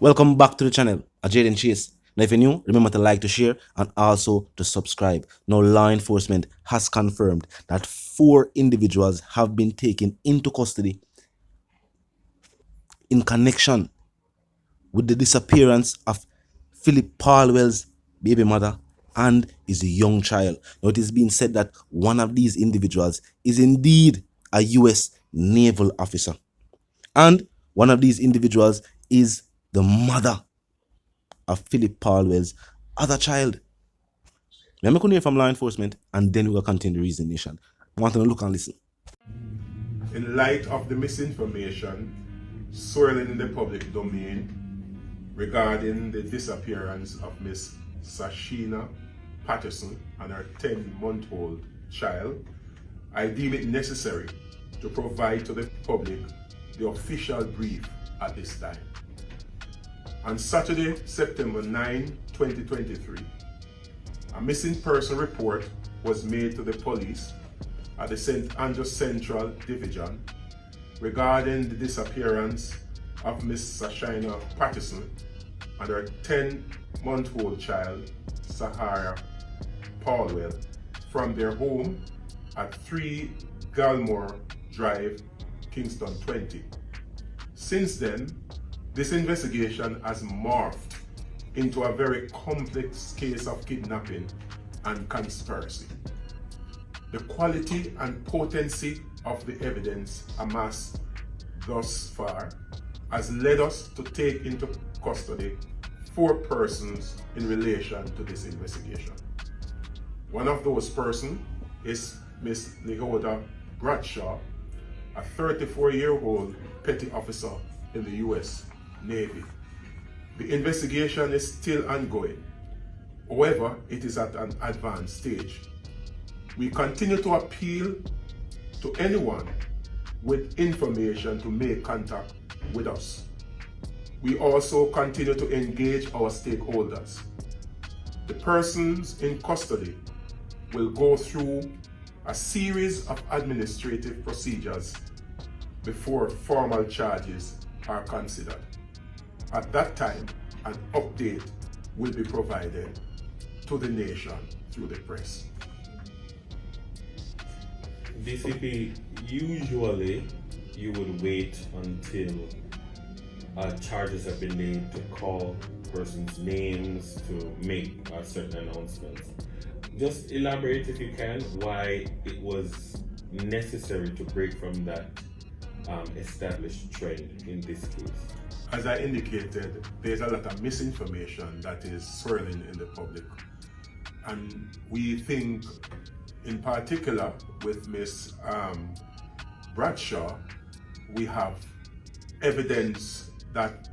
Welcome back to the channel, Jaden Chase. Now if you're new, remember to like, to share, and also to subscribe. Now law enforcement has confirmed that 4 individuals have been taken into custody in connection with the disappearance of Phillip Paulwell's baby mother and his young child. Now it is being said that one of these individuals is indeed a US naval officer. And one of these individuals is the mother of Phillip Paulwell's other child. Let me hear from law enforcement and then we will continue the reason. I want to look and listen. In light of the misinformation swirling in the public domain regarding the disappearance of Miss Sashina Patterson and her 10-month-old child, I deem it necessary to provide to the public the official brief at this time. On Saturday, September 9, 2023, a missing person report was made to the police at the St. Andrews Central Division regarding the disappearance of Miss Sashina Patterson and her 10-month-old child, Sahara Paulwell, from their home at 3 Galmore Drive, Kingston 20. Since then, this investigation has morphed into a very complex case of kidnapping and conspiracy. The quality and potency of the evidence amassed thus far has led us to take into custody 4 persons in relation to this investigation. One of those persons is Miss Lehoda Bradshaw, a 34-year-old petty officer in the US Navy. The investigation is still ongoing. However, it is at an advanced stage. We continue to appeal to anyone with information to make contact with us. We also continue to engage our stakeholders. The persons in custody will go through a series of administrative procedures before formal charges are considered. At that time, an update will be provided to the nation through the press. DCP, usually you would wait until charges have been made to call persons' names to make certain announcements. Just elaborate, if you can, why it was necessary to break from that established trend in this case. As I indicated, there's a lot of misinformation that is swirling in the public. And we think, in particular with Miss Bradshaw, we have evidence that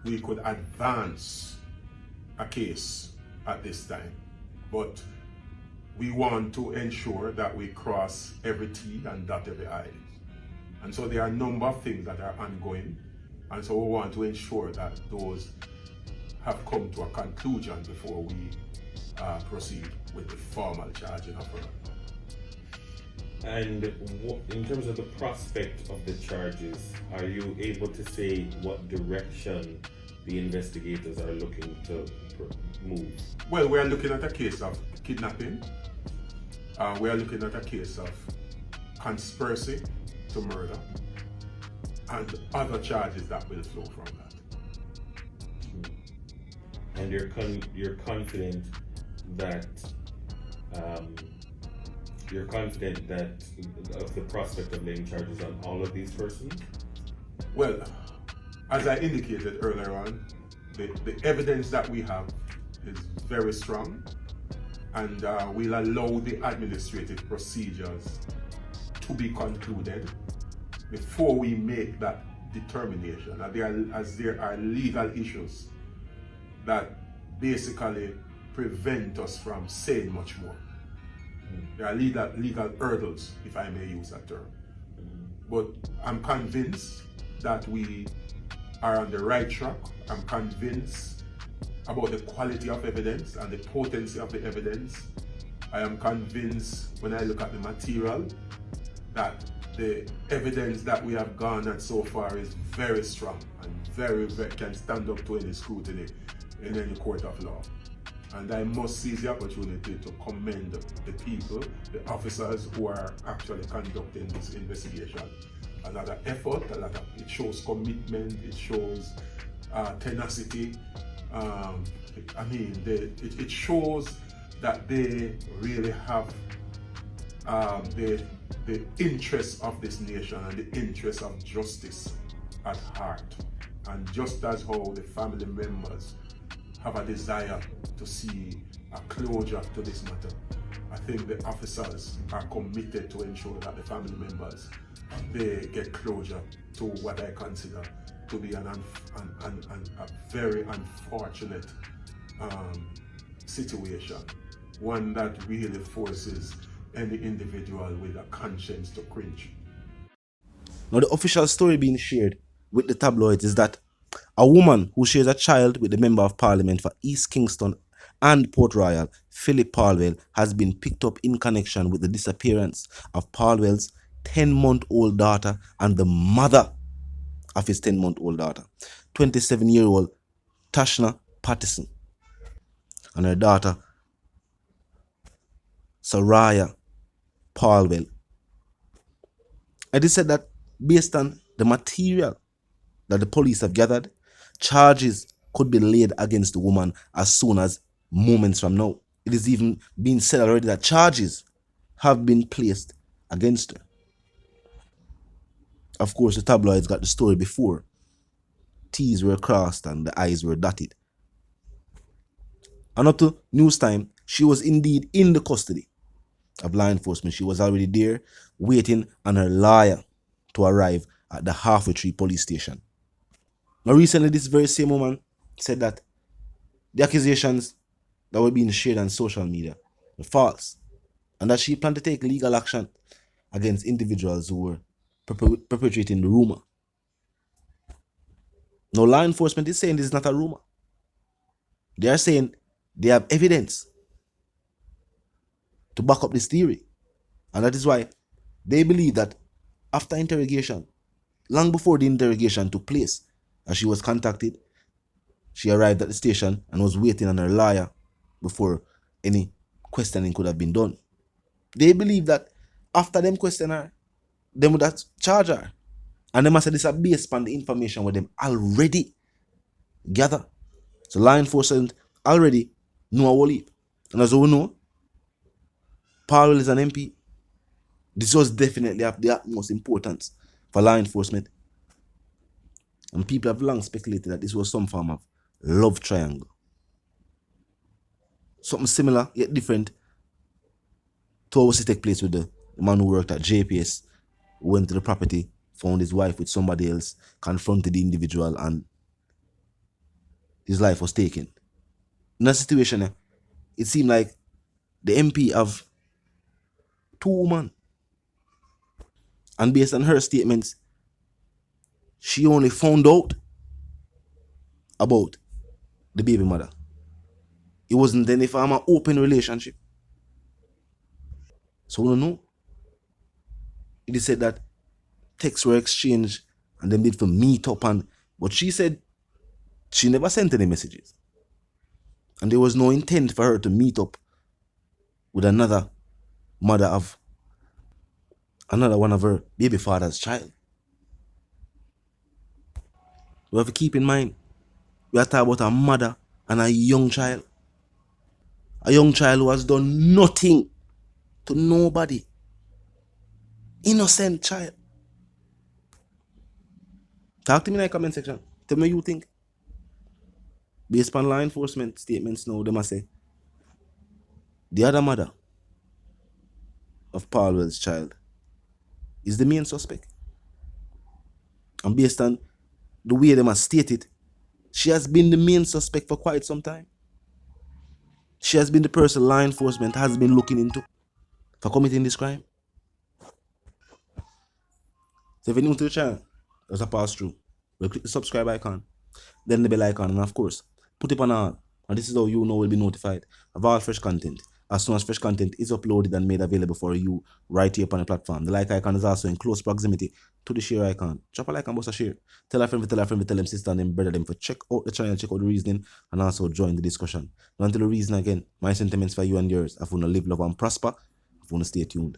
we could advance a case at this time. But we want to ensure that we cross every T and dot every I. And so there are a number of things that are ongoing. And so we want to ensure that those have come to a conclusion before we proceed with the formal charging of her. And in terms of the prospect of the charges, are you able to say what direction the investigators are looking to move? Well, we are looking at a case of kidnapping. We are looking at a case of conspiracy to murder and other charges that will flow from that. And you're confident that of the prospect of laying charges on all of these persons? Well, as I indicated earlier on, the evidence that we have is very strong, and we'll allow the administrative procedures to be concluded before we make that determination. As there are legal issues that basically prevent us from saying much more. There are legal hurdles, if I may use that term. But I'm convinced that we are on the right track. I'm convinced about the quality of evidence and the potency of the evidence. I am convinced when I look at the material that the evidence that we have garnered so far is very strong and very can stand up to any scrutiny in any court of law. And I must seize the opportunity to commend the people, the officers who are actually conducting this investigation. A lot of effort, it shows commitment, it shows tenacity. It shows that they really have the interests of this nation and the interests of justice at heart. And just as how the family members have a desire to see a closure to this matter, I think the officers are committed to ensure that the family members, they get closure to what I consider to be a very unfortunate situation, one that really forces any individual with a conscience to cringe. Now, the official story being shared with the tabloids is that a woman who shares a child with the Member of Parliament for East Kingston and Port Royal, Phillip Paulwell, has been picked up in connection with the disappearance of Paulwell's 10-month-old daughter and the mother of his 10-month-old daughter, 27-year-old Tashna Patterson, and her daughter, Saraya Paulwell. It is said that based on the material that the police have gathered, charges could be laid against the woman as soon as moments from now. It is even been said already that charges have been placed against her. Of course, the tabloids got the story before T's were crossed and the I's were dotted. And up to news time, she was indeed in the custody of law enforcement. She was already there, waiting on her lawyer to arrive at the Halfway Tree police station. Now, recently, this very same woman said that the accusations that were being shared on social media were false, and that she planned to take legal action against individuals who were perpetrating the rumor. Now, law enforcement is saying this is not a rumor. They are saying they have evidence to back up this theory. And that is why they believe that after interrogation, long before the interrogation took place, as she was contacted, she arrived at the station and was waiting on her lawyer before any questioning could have been done. They believe that after them question her, them would have charge her. And they must say this is based on the information with them already gather. So law enforcement already know a whole heap. And as we know, Paulwell is an MP. This was definitely of the utmost importance for law enforcement. And people have long speculated that this was some form of love triangle. Something similar, yet different, to what was to take place with the man who worked at JPS, who went to the property, found his wife with somebody else, confronted the individual, and his life was taken. In that situation, it seemed like the MP of two women. And based on her statements, she only found out about the baby mother. It wasn't any form of open relationship. So we don't know. It is said that texts were exchanged and them did for meet up, but she said she never sent any messages. And there was no intent for her to meet up with another mother of another one of her baby father's child. We have to keep in mind, we are talking about a mother and a young child. A young child who has done nothing to nobody. Innocent child. Talk to me in the comment section. Tell me what you think. Based on law enforcement statements now, they must say the other mother of Paulwell's child is the main suspect. And based on the way they must state it, she has been the main suspect for quite some time. She has been the person law enforcement has been looking into for committing this crime. So if you're new to the channel, there's a pass through. We'll click the subscribe icon, then the bell icon, and of course, put it on all. And this is how you know will be notified of all fresh content as soon as fresh content is uploaded and made available for you right here upon the platform. The like icon is also in close proximity to the share icon. Drop a like and bust a share. Tell a friend, tell a friend, tell them sister and them brother them for check out the channel, check out the reasoning, and also join the discussion. Now until the reason again, my sentiments for you and yours. I want to live, love, and prosper. I want to stay tuned.